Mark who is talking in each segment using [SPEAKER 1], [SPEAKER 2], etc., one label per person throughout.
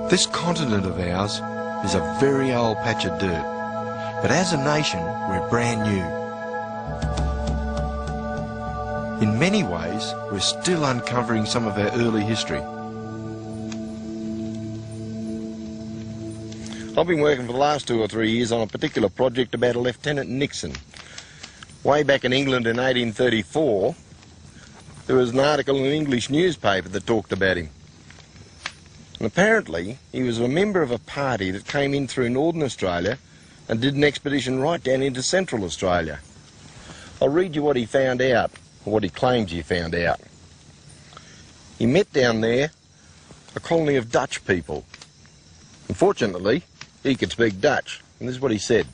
[SPEAKER 1] This continent of ours is a very old patch of dirt, but as a nation, we're brand new. In many ways, we're still uncovering some of our early history.
[SPEAKER 2] I've been working for the last 2 or 3 years on a particular project about a Lieutenant Nixon. Way back in England in 1834, there was an article in an English newspaper that talked about him. And apparently, he was a member of a party that came in through Northern Australia and did an expedition right down into Central Australia. I'll read you what he found out, or what he claims he found out. He met down there a colony of Dutch people. Unfortunately, he could speak Dutch, and this is what he said.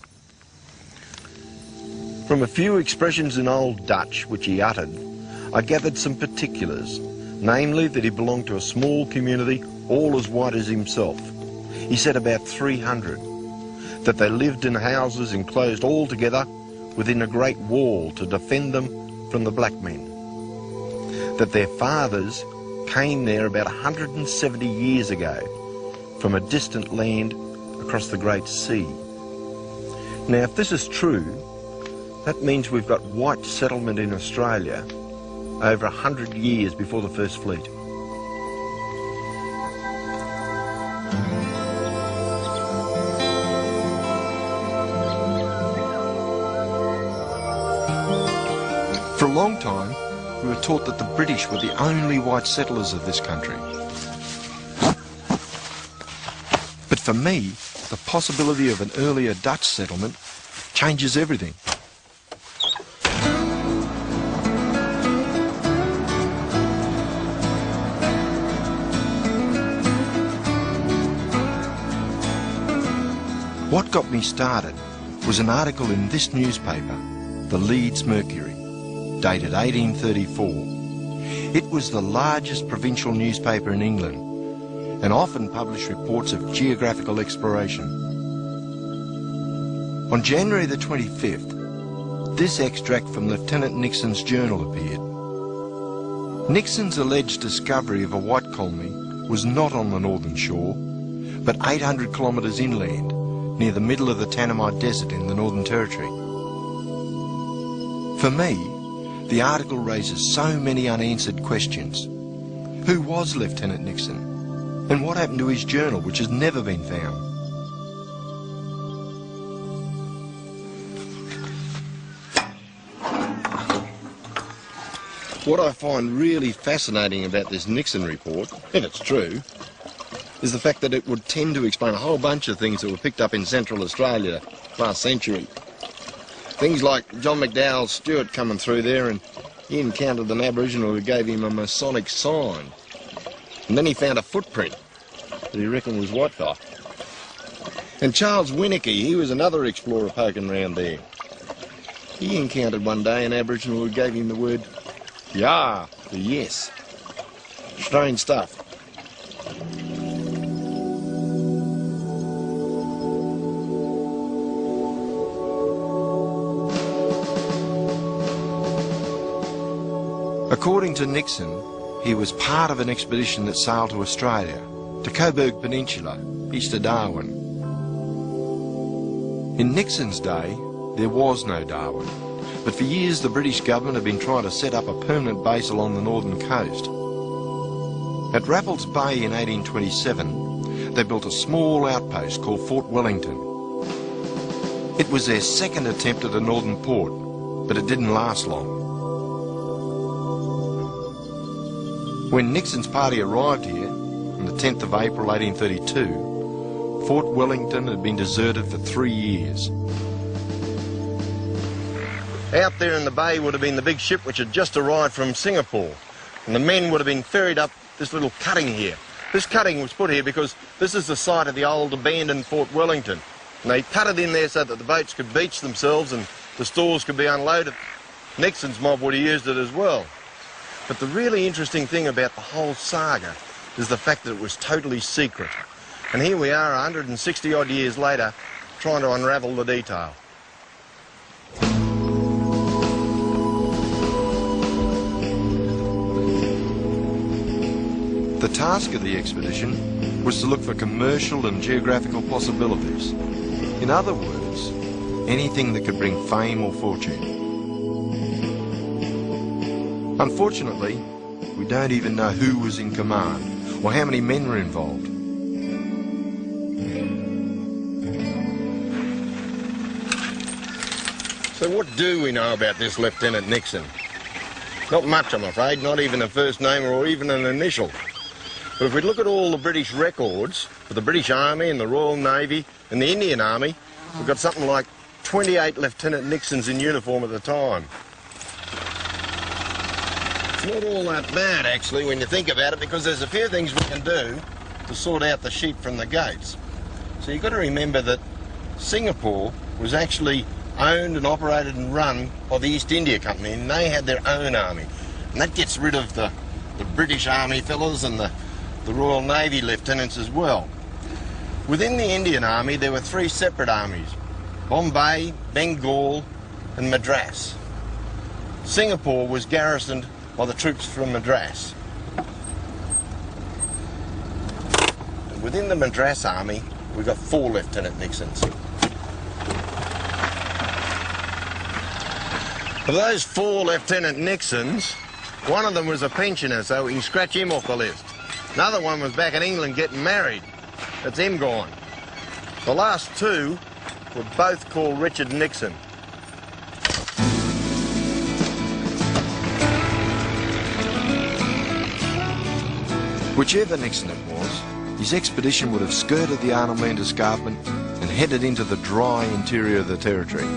[SPEAKER 2] From a few expressions in Old Dutch which he uttered, I gathered some particulars, namely that he belonged to a small community all as white as himself. He said about 300, that they lived in houses enclosed all together within a great wall to defend them from the black men, that their fathers came there about 170 years ago from a distant land across the Great Sea. Now, if this is true, that means we've got white settlement in Australia over 100 years before the First Fleet.
[SPEAKER 1] For a long time, we were taught that the British were the only white settlers of this country. But for me, the possibility of an earlier Dutch settlement changes everything. What got me started was an article in this newspaper, the Leeds Mercury, dated 1834. It was the largest provincial newspaper in England and often published reports of geographical exploration. On January the 25th, this extract from Lieutenant Nixon's journal appeared. Nixon's alleged discovery of a white colony was not on the northern shore, but 800 kilometres inland, near the middle of the Tanami Desert in the Northern Territory. For me, the article raises so many unanswered questions. Who was Lieutenant Nixon? And what happened to his journal, which has never been found?
[SPEAKER 2] What I find really fascinating about this Nixon report, if it's true, is the fact that it would tend to explain a whole bunch of things that were picked up in Central Australia last century. Things like John McDowell Stewart coming through there, and he encountered an Aboriginal who gave him a Masonic sign. And then he found a footprint that he reckoned was white guy. And Charles Winnicky, he was another explorer poking around there. He encountered one day an Aboriginal who gave him the word "ya" for yes. Strange stuff.
[SPEAKER 1] According to Nixon, he was part of an expedition that sailed to Australia, to Coburg Peninsula, east of Darwin. In Nixon's day, there was no Darwin, but for years the British government had been trying to set up a permanent base along the northern coast. At Raffles Bay in 1827, they built a small outpost called Fort Wellington. It was their second attempt at a northern port, but it didn't last long. When Nixon's party arrived here, on the 10th of April 1832, Fort Wellington had been deserted for 3 years.
[SPEAKER 2] Out there in the bay would have been the big ship which had just arrived from Singapore, and the men would have been ferried up this little cutting here, This cutting was put here because this is the site of the old abandoned Fort Wellington. And they cut it in there so that the boats could beach themselves and the stores could be unloaded. Nixon's mob would have used it as well. But the really interesting thing about the whole saga is the fact that it was totally secret. And here we are 160 odd years later trying to unravel the detail.
[SPEAKER 1] The task of the expedition was to look for commercial and geographical possibilities. In other words, anything that could bring fame or fortune. Unfortunately, we don't even know who was in command or how many men were involved.
[SPEAKER 2] So what do we know about this Lieutenant Nixon? Not much, I'm afraid, not even a first name or even an initial. But if we look at all the British records for the British Army and the Royal Navy and the Indian Army, we've got something like 28 Lieutenant Nixons in uniform at the time. It's not all that bad, actually, when you think about it, because there's a few things we can do to sort out the sheep from the goats. So you've got to remember that Singapore was actually owned and operated and run by the East India Company, and they had their own army. And that gets rid of the British Army fellas and the Royal Navy lieutenants as well. Within the Indian Army, there were three separate armies: Bombay, Bengal and Madras. Singapore was garrisoned by the troops from Madras. And within the Madras Army, we've got 4 Lieutenant Nixons. Of those 4 Lieutenant Nixons, one of them was a pensioner, so we can scratch him off the list. Another one was back in England getting married. That's him gone. The last 2 were both called Richard Nixon.
[SPEAKER 1] Whichever Nixon it was, his expedition would have skirted the Arnhem Land Escarpment and headed into the dry interior of the territory.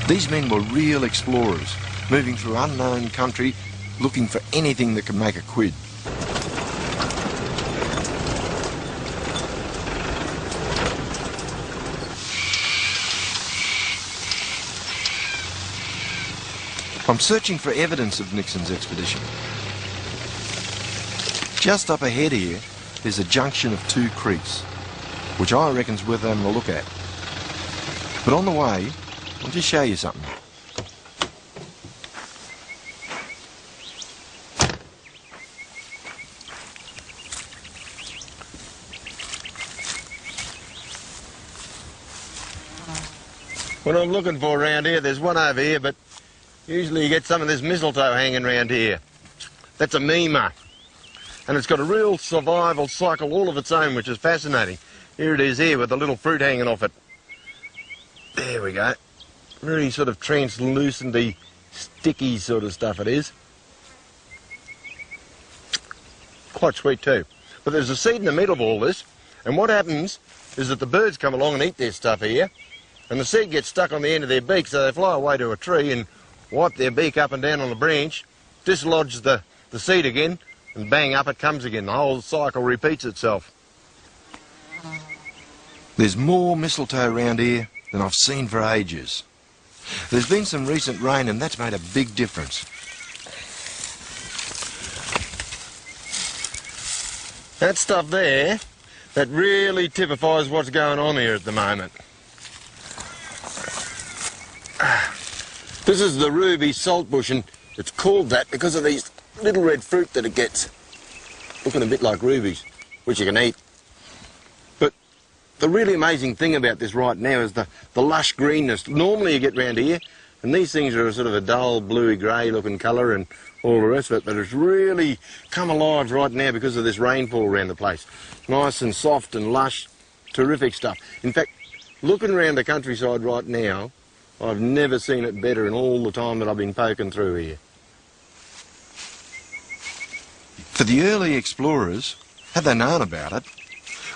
[SPEAKER 1] These men were real explorers, moving through unknown country, looking for anything that could make a quid. I'm searching for evidence of Nixon's expedition. Just up ahead here, there's a junction of 2 creeks, which I reckon's worth having a look at. But on the way, I'll just show you something.
[SPEAKER 2] What I'm looking for around here, there's one over here, but usually you get some of this mistletoe hanging around here. That's a mima. And it's got a real survival cycle all of its own, which is fascinating. Here it is here with the little fruit hanging off it. There we go. Very sort of translucent-y, sticky sort of stuff it is. Quite sweet too. But there's a seed in the middle of all this, and what happens is that the birds come along and eat their stuff here, and the seed gets stuck on the end of their beak, so they fly away to a tree and wipe their beak up and down on the branch, dislodge the seed again, and bang, up it comes again. The whole cycle repeats itself.
[SPEAKER 1] There's more mistletoe around here than I've seen for ages. There's been some recent rain and that's made a big difference.
[SPEAKER 2] That stuff there, that really typifies what's going on here at the moment. This is the ruby saltbush, and it's called that because of these little red fruit that it gets, looking a bit like rubies, which you can eat. But the really amazing thing about this right now is the lush greenness. Normally you get round here, and these things are sort of a dull bluey grey looking colour and all the rest of it, but it's really come alive right now because of this rainfall around the place. Nice and soft and lush, terrific stuff. In fact, looking around the countryside right now, I've never seen it better in all the time that I've been poking through here.
[SPEAKER 1] For the early explorers, had they known about it,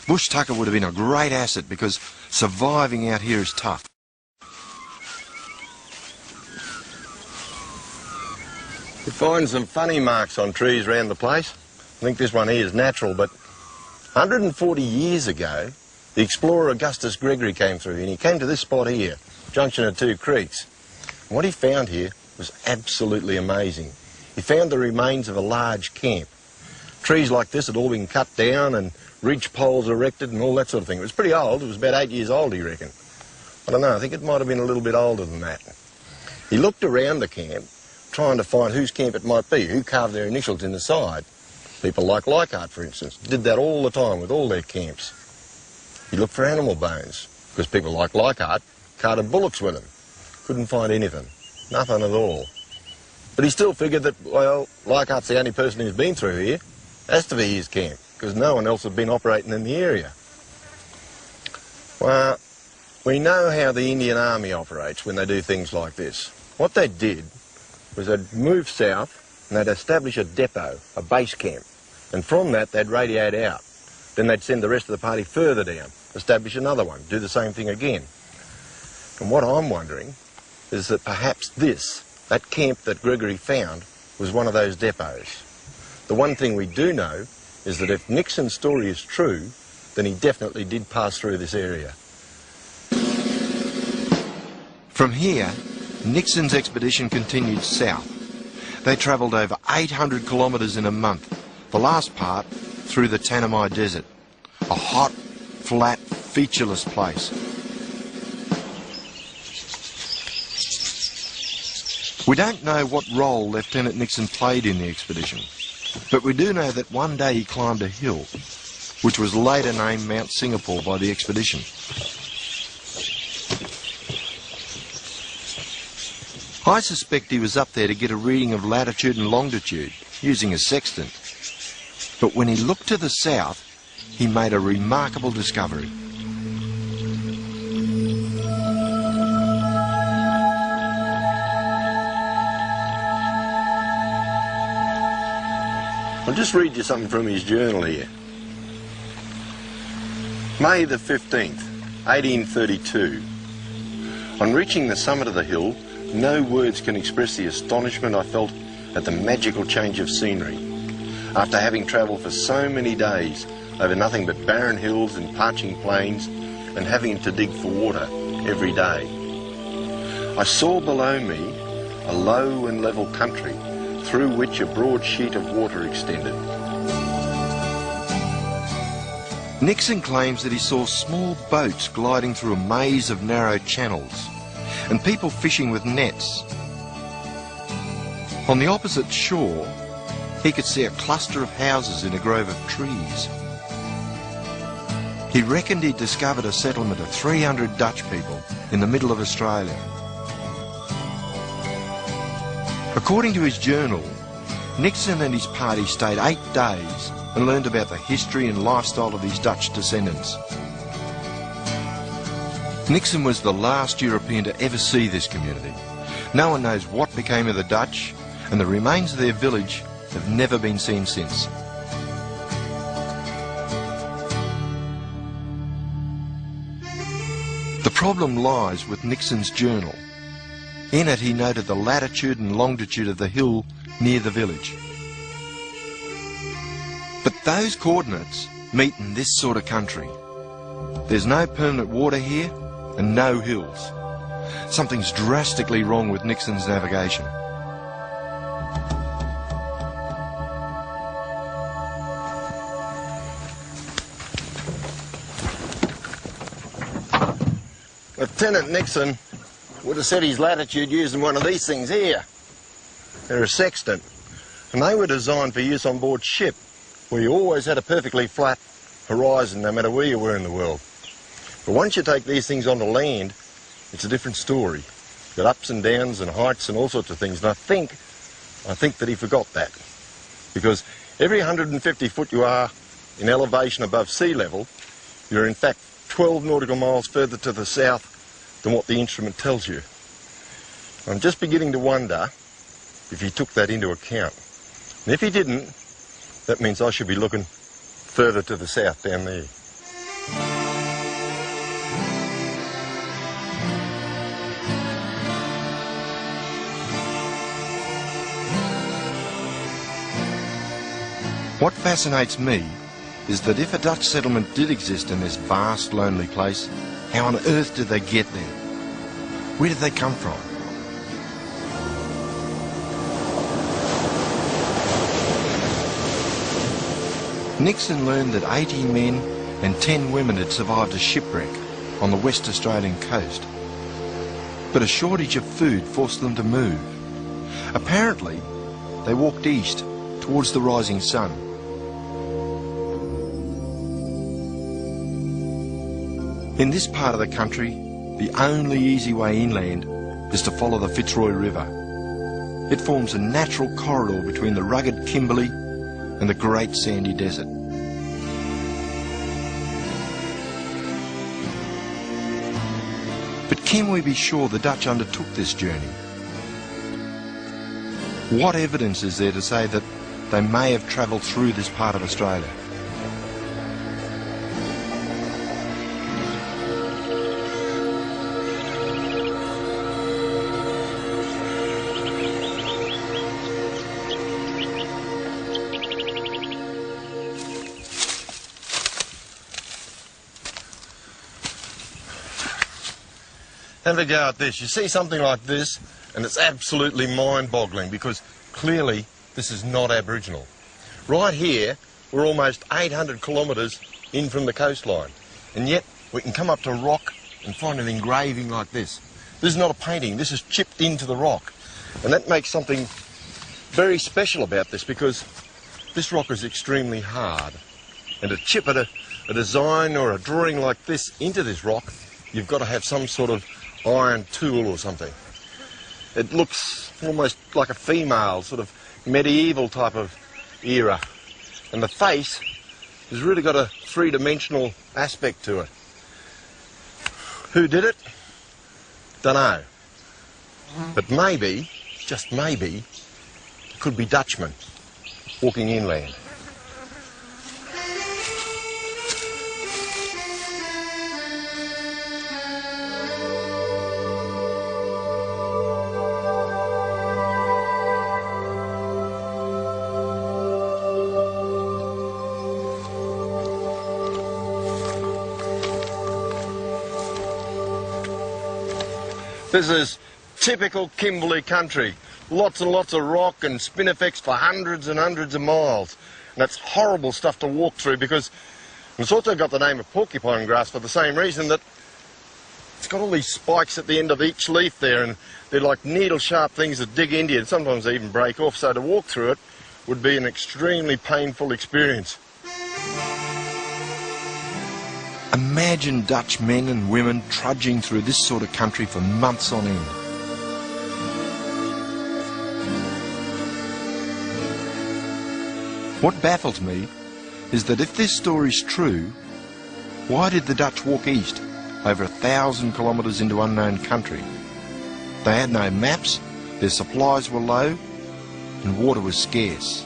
[SPEAKER 1] Bush tucker would have been a great asset because surviving out here is tough.
[SPEAKER 2] You find some funny marks on trees around the place. I think this one here is natural, but 140 years ago, the explorer Augustus Gregory came through and he came to this spot here, junction of two creeks. And what he found here was absolutely amazing. He found the remains of a large camp. Trees like this had all been cut down and ridge poles erected and all that sort of thing. It was pretty old. It was about 8 years old, he reckoned. I don't know, I think it might have been a little bit older than that. He looked around the camp, trying to find whose camp it might be, who carved their initials in the side. People like Leichhardt, for instance, did that all the time with all their camps. He looked for animal bones, because people like Leichhardt carted bullocks with them. Couldn't find anything, nothing at all. But he still figured that, well, Leichhardt's the only person who's been through here. Has to be his camp, because no one else had been operating in the area. Well, we know how the Indian Army operates when they do things like this. What they did was they'd move south and they'd establish a depot, a base camp, and from that they'd radiate out. Then they'd send the rest of the party further down, establish another one, do the same thing again. And what I'm wondering is that perhaps that camp that Gregory found, was one of those depots. The one thing we do know is that if Nixon's story is true, then he definitely did pass through this area.
[SPEAKER 1] From here, Nixon's expedition continued south. They travelled over 800 kilometres in a month, the last part through the Tanami Desert, a hot, flat, featureless place. We don't know what role Lieutenant Nixon played in the expedition, but we do know that one day he climbed a hill, which was later named Mount Singapore by the expedition. I suspect he was up there to get a reading of latitude and longitude, using a sextant. But when he looked to the south, he made a remarkable discovery.
[SPEAKER 2] I'll just read you something from his journal here. May the 15th, 1832. On reaching the summit of the hill, no words can express the astonishment I felt at the magical change of scenery. After having travelled for so many days over nothing but barren hills and parching plains and having to dig for water every day, I saw below me a low and level country through which a broad sheet of water extended.
[SPEAKER 1] Nixon claims that he saw small boats gliding through a maze of narrow channels and people fishing with nets. On the opposite shore, he could see a cluster of houses in a grove of trees. He reckoned he'd discovered a settlement of 300 Dutch people in the middle of Australia. According to his journal, Nixon and his party stayed 8 days and learned about the history and lifestyle of his Dutch descendants. Nixon was the last European to ever see this community. No one knows what became of the Dutch, and the remains of their village have never been seen since. The problem lies with Nixon's journal. In it he noted the latitude and longitude of the hill near the village. But those coordinates meet in this sort of country. There's no permanent water here and no hills. Something's drastically wrong with Nixon's navigation.
[SPEAKER 2] Lieutenant Nixon would have set his latitude using one of these things here. They're a sextant, and they were designed for use on board ship, where you always had a perfectly flat horizon no matter where you were in the world. But once you take these things onto land, it's a different story. You've got ups and downs and heights and all sorts of things, and I think that he forgot that. Because every 150 foot you are in elevation above sea level, you're in fact 12 nautical miles further to the south than what the instrument tells you. I'm just beginning to wonder if he took that into account. And if he didn't, that means I should be looking further to the south down there.
[SPEAKER 1] What fascinates me is that if a Dutch settlement did exist in this vast, lonely place, how on earth did they get there? Where did they come from? Nixon learned that 80 men and 10 women had survived a shipwreck on the West Australian coast. But a shortage of food forced them to move. Apparently, they walked east towards the rising sun. In this part of the country, the only easy way inland is to follow the Fitzroy River. It forms a natural corridor between the rugged Kimberley and the Great Sandy Desert. But can we be sure the Dutch undertook this journey? What evidence is there to say that they may have travelled through this part of Australia?
[SPEAKER 2] Have a go at this. You see something like this, and it's absolutely mind-boggling because clearly this is not Aboriginal. Right here, we're almost 800 kilometres in from the coastline, and yet we can come up to rock and find an engraving like this. This is not a painting, this is chipped into the rock, and that makes something very special about this because this rock is extremely hard, and to chip a design or a drawing like this into this rock, you've got to have some sort of iron tool or something. It looks almost like a female, sort of medieval type of era. And the face has really got a three-dimensional aspect to it. Who did it? Dunno. But maybe, just maybe, it could be Dutchmen walking inland. This is typical Kimberley country. Lots and lots of rock and spinifex for hundreds and hundreds of miles. And that's horrible stuff to walk through because it's also got the name of porcupine grass for the same reason that it's got all these spikes at the end of each leaf there, and they're like needle-sharp things that dig into you, and sometimes they even break off, so to walk through it would be an extremely painful experience.
[SPEAKER 1] Imagine Dutch men and women trudging through this sort of country for months on end. What baffles me is that if this story's true, why did the Dutch walk east over 1,000 kilometres into unknown country? They had no maps, their supplies were low, and water was scarce.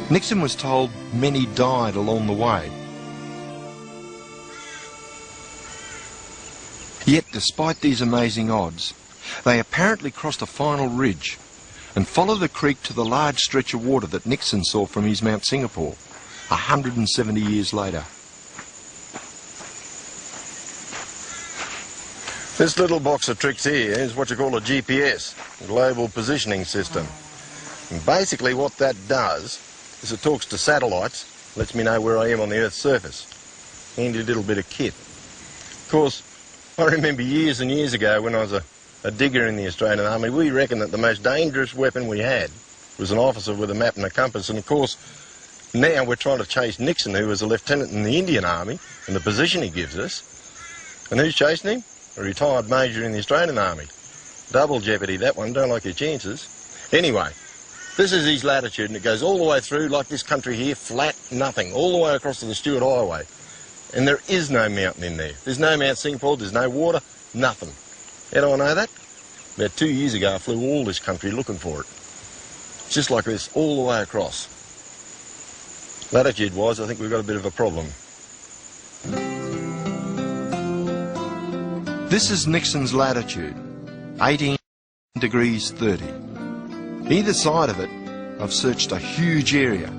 [SPEAKER 1] Nixon was told many died along the way. Yet, despite these amazing odds, they apparently crossed a final ridge and followed the creek to the large stretch of water that Nixon saw from his Mount Singapore 170 years later.
[SPEAKER 2] This little box of tricks here is what you call a GPS, a Global Positioning System. And basically what that does is it talks to satellites, lets me know where I am on the Earth's surface. Handy little bit of kit. Of course, I remember years and years ago when I was a digger in the Australian Army, we reckoned that the most dangerous weapon we had was an officer with a map and a compass. And of course, now we're trying to chase Nixon, who was a lieutenant in the Indian Army, and the position he gives us. And who's chasing him? A retired major in the Australian Army. Double jeopardy, that one, don't like your chances. Anyway, this is his latitude, and it goes all the way through, like this country here, flat, nothing, all the way across to the Stuart Highway. And there is no mountain in there. There's no Mount Singapore, there's no water, nothing. How do I know that? About 2 years ago, I flew all this country looking for it. Just like this, all the way across. Latitude-wise, I think we've got a bit of a problem.
[SPEAKER 1] This is Nixon's latitude, 18 degrees 30. Either side of it, I've searched a huge area,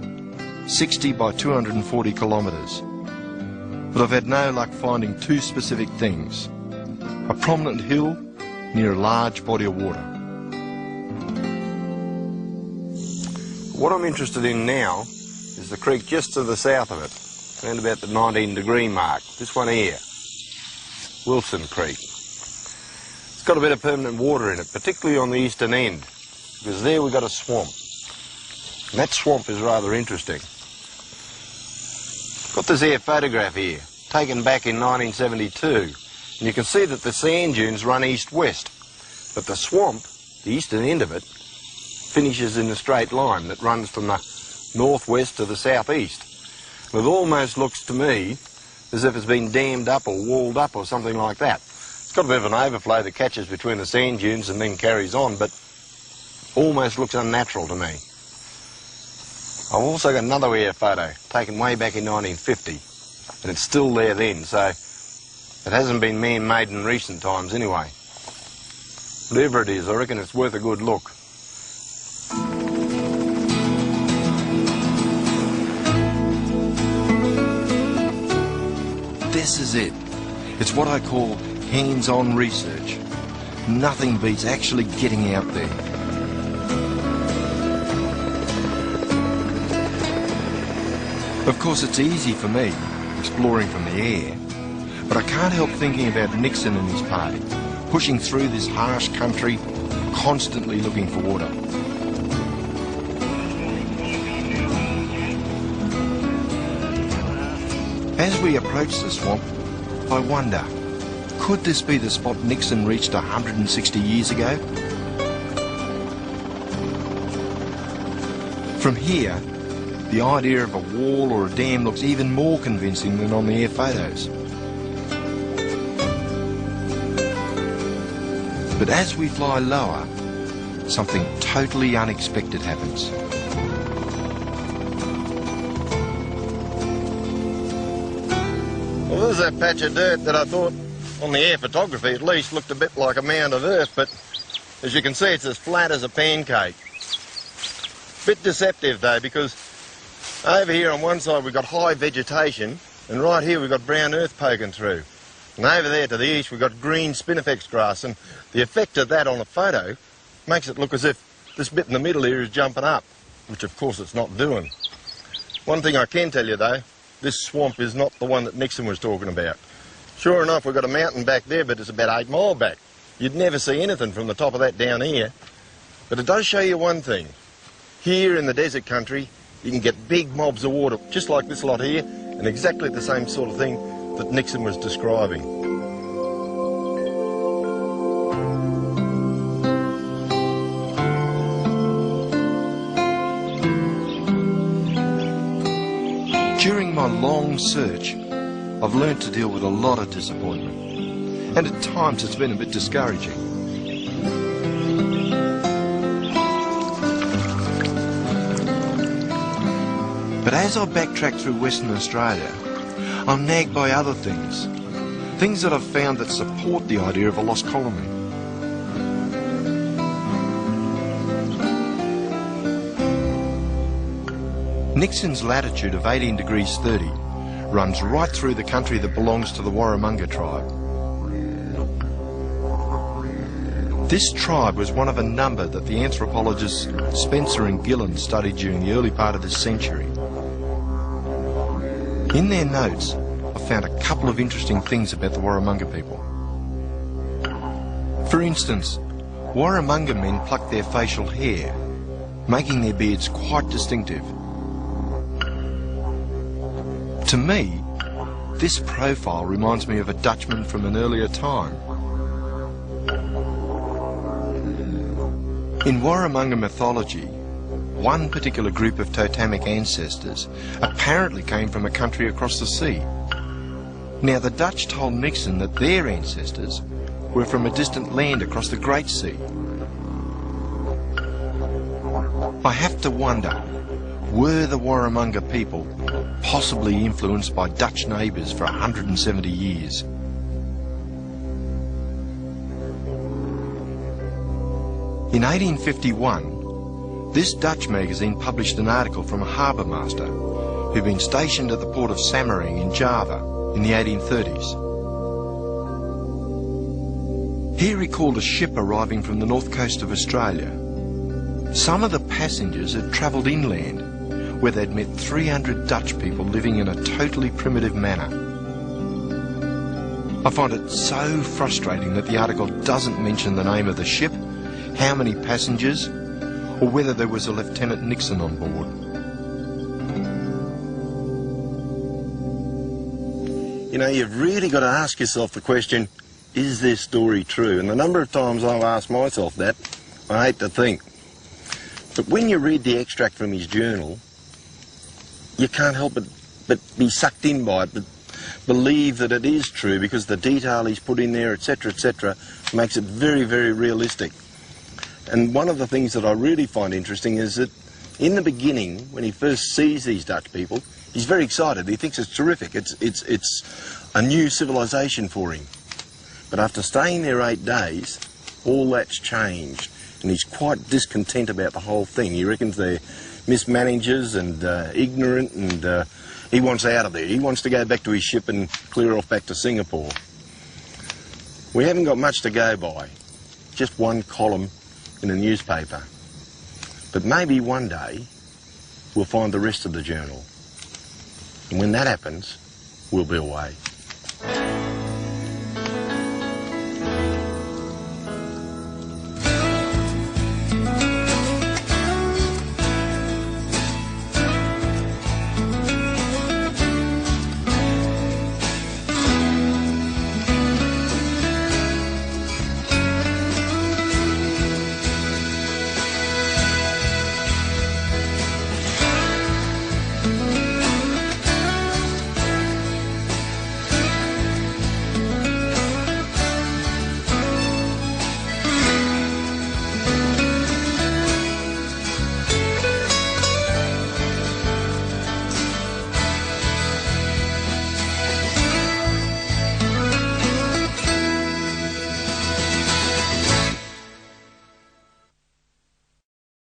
[SPEAKER 1] 60 by 240 kilometres. But I've had no luck finding two specific things: a prominent hill near a large body of water. What I'm interested in now is the creek just to the south of it, around about the 19-degree mark. This one here, Wilson Creek. It's got a bit of permanent water in it, particularly on the eastern end, because there we've got a swamp. And that swamp is rather interesting. Got this here photograph here, taken back in 1972, and you can see that the sand dunes run east-west, but the swamp, the eastern end of it, finishes in a straight line that runs from the northwest to the southeast. It almost looks to me as if it's been dammed up or walled up or something like that. It's got a bit of an overflow that catches between the sand dunes and then carries on, but almost looks unnatural to me. I've also got another air photo taken way back in 1950, and it's still there then, so it hasn't been man-made in recent times anyway. Whatever it is, I reckon it's worth a good look. This is it. It's what I call hands-on research. Nothing beats actually getting out there. Of course, it's easy for me, exploring from the air, but I can't help thinking about Nixon and his party, pushing through this harsh country, constantly looking for water. As we approach the swamp, I wonder, could this be the spot Nixon reached 160 years ago? From here, the idea of a wall or a dam looks even more convincing than on the air photos. But as we fly lower, something totally unexpected happens.
[SPEAKER 2] Well, there's that patch of dirt that I thought, on the air photography at least, looked a bit like a mound of earth, but as you can see, it's as flat as a pancake. Bit deceptive though, because over here on one side we've got high vegetation, and right here we've got brown earth poking through. And over there to the east we've got green spinifex grass, and the effect of that on a photo makes it look as if this bit in the middle here is jumping up, which of course it's not doing. One thing I can tell you though, this swamp is not the one that Nixon was talking about. Sure enough, we've got a mountain back there, but it's about 8 miles back. You'd never see anything from the top of that down here. But it does show you one thing. Here in the desert country, you can get big mobs of water, just like this lot here, and exactly the same sort of thing that Nixon was describing.
[SPEAKER 1] During my long search, I've learnt to deal with a lot of disappointment, and at times it's been a bit discouraging. But as I backtrack through Western Australia, I'm nagged by other things that I've found that support the idea of a lost colony. Nixon's latitude of 18 degrees 30 runs right through the country that belongs to the Warramunga tribe. This tribe was one of a number that the anthropologists Spencer and Gillen studied during the early part of this century. In their notes, I found a couple of interesting things about the Warramunga people. For instance, Warramunga men pluck their facial hair, making their beards quite distinctive. To me, this profile reminds me of a Dutchman from an earlier time. In Warramunga mythology, one particular group of totemic ancestors apparently came from a country across the sea. Now, the Dutch told Nixon that their ancestors were from a distant land across the Great Sea. I have to wonder, were the Warramunga people possibly influenced by Dutch neighbours for 170 years? In 1851, This Dutch magazine published an article from a harbour master who'd been stationed at the port of Samarang in Java in the 1830s. He recalled a ship arriving from the north coast of Australia. Some of the passengers had travelled inland, where they'd met 300 Dutch people living in a totally primitive manner. I find it so frustrating that the article doesn't mention the name of the ship, how many passengers, or whether there was a Lieutenant Nixon on board.
[SPEAKER 2] You know, you've really got to ask yourself the question, is this story true? And the number of times I've asked myself that, I hate to think. But when you read the extract from his journal, you can't help but be sucked in by it, but believe that it is true because the detail he's put in there, etc., makes it very, very realistic. And one of the things that I really find interesting is that in the beginning, when he first sees these Dutch people, he's very excited. He thinks it's terrific. It's a new civilization for him. But after staying there 8 days, all that's changed. And he's quite discontent about the whole thing. He reckons they're mismanagers and ignorant, and he wants out of there. He wants to go back to his ship and clear off back to Singapore. We haven't got much to go by. Just one column in a newspaper. But maybe one day we'll find the rest of the journal. And when that happens, we'll be away.